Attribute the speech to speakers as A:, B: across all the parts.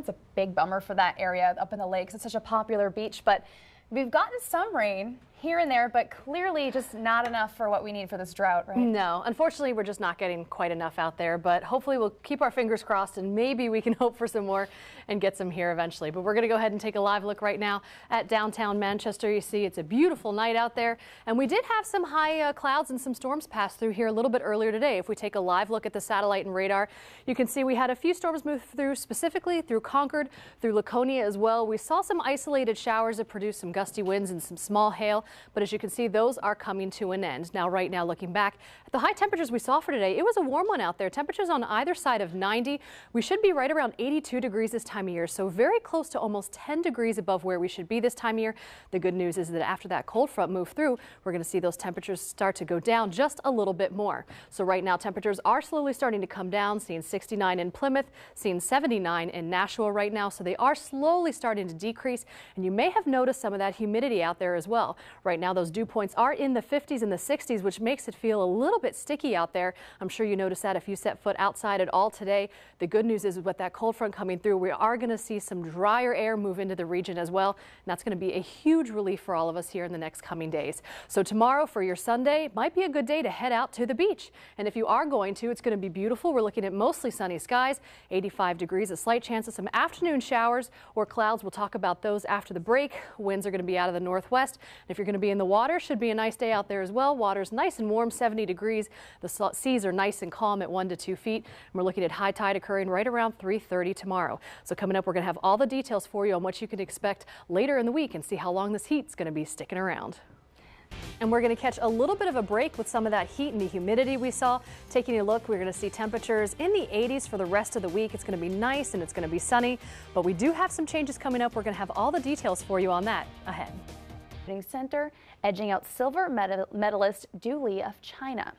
A: That's a big bummer for that area up in the lakes. It's such a popular beach, but we've gotten some rain here and there, but clearly just not enough for what we need for this drought, right?
B: No, unfortunately, we're just not getting quite enough out there, but hopefully we'll keep our fingers crossed and maybe we can hope for some more and get some here eventually. But we're going to go ahead and take a live look right now at downtown Manchester. You see it's a beautiful night out there, and we did have some high clouds and some storms pass through here a little bit earlier today. If we take a live look at the satellite and radar, you can see we had a few storms move through, specifically through Concord, through Laconia as well. We saw some isolated showers that produced some gusty winds and some small hail, but as you can see, those are coming to an end. Now, right now, looking back at the high temperatures we saw for today, it was a warm one out there. Temperatures on either side of 90. We should be right around 82 degrees this time of year, so very close to almost 10 degrees above where we should be this time of year. The good news is that after that cold front moved through, we're going to see those temperatures start to go down just a little bit more. So right now, temperatures are slowly starting to come down, seeing 69 in Plymouth, seeing 79 in Nashua right now, so they are slowly starting to decrease, and you may have noticed some of that humidity out there as well. Right now, those dew points are in the 50s and the 60s, which makes it feel a little bit sticky out there. I'm sure you noticed that if you set foot outside at all today. The good news is with that cold front coming through, we are going to see some drier air move into the region as well, and that's going to be a huge relief for all of us here in the next coming days. So tomorrow for your Sunday might be a good day to head out to the beach, and if you are going to, it's going to be beautiful. We're looking at mostly sunny skies, 85 degrees, a slight chance of some afternoon showers or clouds. We'll talk about those after the break. Winds are going to be out of the northwest, and if you're going to be in the water, should be a nice day out there as well. Water's nice and warm, 70 degrees. The seas are nice and calm at 1 to 2 feet. And we're looking at high tide occurring right around 3:30 tomorrow. So coming up, we're going to have all the details for you on what you can expect later in the week and see how long this heat's going to be sticking around. And we're going to catch a little bit of a break with some of that heat and the humidity we saw. Taking a look, we're going to see temperatures in the 80s for the rest of the week. It's going to be nice and it's going to be sunny, but we do have some changes coming up. We're going to have all the details for you on that ahead.
A: Center edging out silver medalist Du Li of China.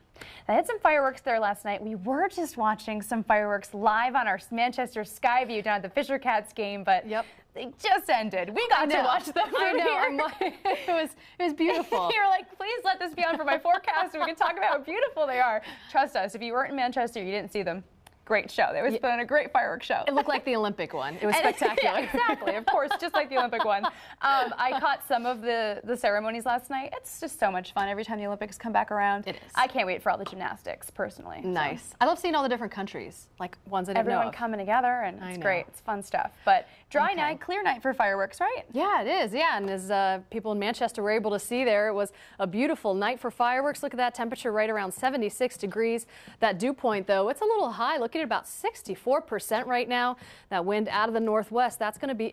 A: I had some fireworks there last night. We were just watching some fireworks live on our Manchester Sky View down at the Fisher Cats game, but they just ended. We got to watch them.
B: I know. It was beautiful.
A: You're like, please let this be on for my forecast so we can talk about how beautiful they are. Trust us, if you weren't in Manchester, you didn't see them. Great show. It was been a great fireworks show.
B: It looked like the Olympic one. It was spectacular.
A: Yeah, exactly. Of course, just like the Olympic one. I caught some of the ceremonies last night. It's just so much fun every time the Olympics come back around.
B: It is.
A: I can't wait for all the gymnastics, personally.
B: Nice.
A: So.
B: I love seeing all the different countries, like ones I didn't know of.
A: Everyone coming together, and it's great. It's fun stuff. But dry night, clear night for fireworks, right?
B: Yeah, it is. Yeah, and as people in Manchester were able to see there, it was a beautiful night for fireworks. Look at that temperature right around 76 degrees. That dew point, though, it's a little high. Looking at about 64% right now. That wind out of the northwest, that's going to be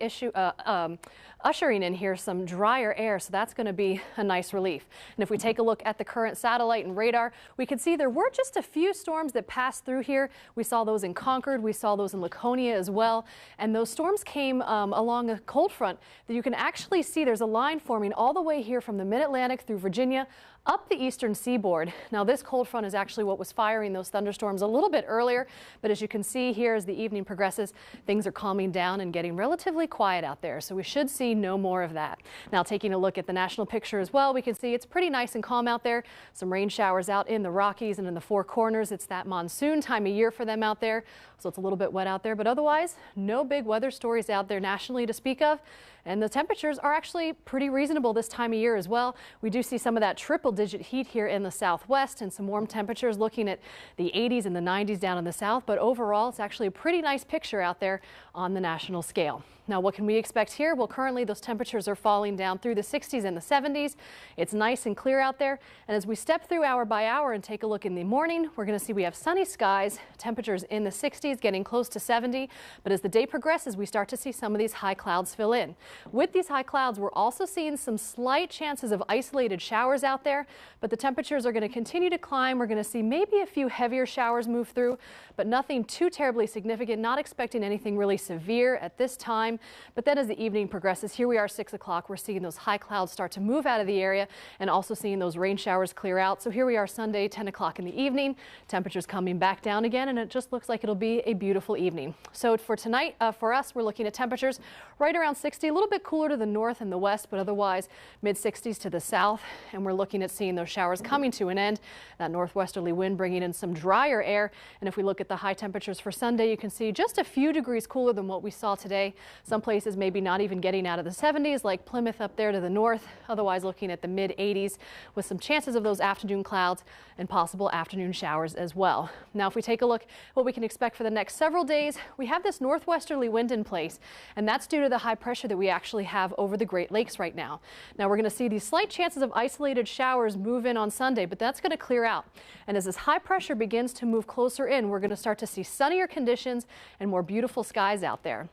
B: ushering in here some drier air, so that's going to be a nice relief. And if we take a look at the current satellite and radar, we can see there were just a few storms that passed through here. We saw those in Concord, we saw those in Laconia as well, and those storms came along a cold front that you can actually see there's a line forming all the way here from the mid-Atlantic through Virginia up the eastern seaboard. Now this cold front is actually what was firing those thunderstorms a little bit earlier, but as you can see here as the evening progresses, things are calming down and getting relatively quiet out there, so we should see no more of that. Now taking a look at the national picture as well, we can see it's pretty nice and calm out there. Some rain showers out in the Rockies and in the Four Corners. It's that monsoon time of year for them out there, so it's a little bit wet out there, but otherwise no big weather stories out there nationally to speak of. And the temperatures are actually pretty reasonable this time of year as well. We do see some of that triple-digit heat here in the southwest and some warm temperatures looking at the 80s and the 90s down in the south. But overall, it's actually a pretty nice picture out there on the national scale. Now, what can we expect here? Well, currently those temperatures are falling down through the 60s and the 70s. It's nice and clear out there. And as we step through hour by hour and take a look in the morning, we're going to see we have sunny skies, temperatures in the 60s, getting close to 70. But as the day progresses, we start to see some of these high clouds fill in. With these high clouds, we're also seeing some slight chances of isolated showers out there, but the temperatures are going to continue to climb. We're going to see maybe a few heavier showers move through, but nothing too terribly significant. Not expecting anything really severe at this time. But then as the evening progresses, here we are 6 o'clock, we're seeing those high clouds start to move out of the area and also seeing those rain showers clear out. So here we are Sunday, 10 o'clock in the evening, temperatures coming back down again, and it just looks like it'll be a beautiful evening. So for tonight, for us, we're looking at temperatures right around 60. little bit cooler to the north and the west, but otherwise mid-60s to the south. And we're looking at seeing those showers coming to an end. That northwesterly wind bringing in some drier air. And if we look at the high temperatures for Sunday, you can see just a few degrees cooler than what we saw today. Some places maybe not even getting out of the 70s, like Plymouth up there to the north. Otherwise looking at the mid-80s with some chances of those afternoon clouds and possible afternoon showers as well. Now, if we take a look at what we can expect for the next several days, we have this northwesterly wind in place, and that's due to the high pressure that we actually have over the Great Lakes right now. Now, we're going to see these slight chances of isolated showers move in on Sunday, but that's going to clear out. And as this high pressure begins to move closer in, we're going to start to see sunnier conditions and more beautiful skies out there.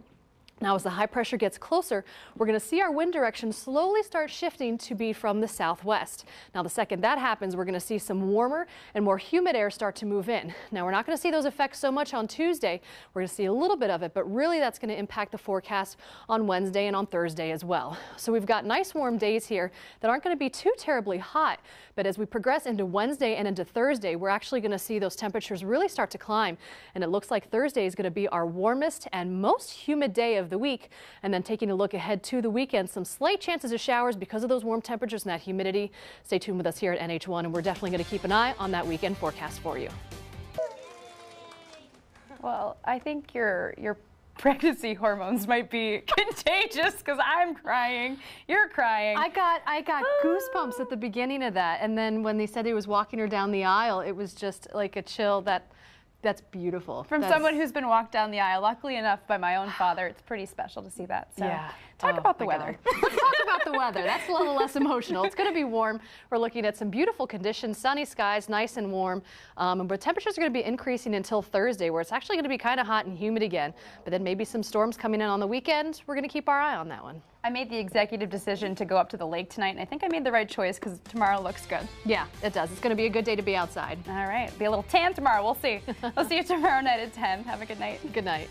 B: Now, as the high pressure gets closer, we're going to see our wind direction slowly start shifting to be from the southwest. Now, the second that happens, we're going to see some warmer and more humid air start to move in. Now, we're not going to see those effects so much on Tuesday. We're going to see a little bit of it, but really that's going to impact the forecast on Wednesday and on Thursday as well. So we've got nice warm days here that aren't going to be too terribly hot. But as we progress into Wednesday and into Thursday, we're actually going to see those temperatures really start to climb. And it looks like Thursday is going to be our warmest and most humid day of the week. And then taking a look ahead to the weekend, some slight chances of showers because of those warm temperatures and that humidity. Stay tuned with us here at NH1, and we're definitely going to keep an eye on that weekend forecast for you.
A: Well, I think your pregnancy hormones might be contagious because I'm crying. You're crying.
B: I got goosebumps at the beginning of that, and then when they said he was walking her down the aisle, it was just like a chill. That's beautiful.
A: From someone who's been walked down the aisle, luckily enough by my own father, it's pretty special to see that. So
B: yeah.
A: Talk about the weather.
B: Let's talk about the weather. That's a little less emotional. It's going to be warm. We're looking at some beautiful conditions, sunny skies, nice and warm. But temperatures are going to be increasing until Thursday, where it's actually going to be kind of hot and humid again. But then maybe some storms coming in on the weekend. We're going to keep our eye on that one.
A: I made the executive decision to go up to the lake tonight, and I think I made the right choice because tomorrow looks good.
B: Yeah, it does. It's going to be a good day to be outside.
A: All right. Be a little tan tomorrow. We'll see. We'll see you tomorrow night at 10. Have a good night.
B: Good night.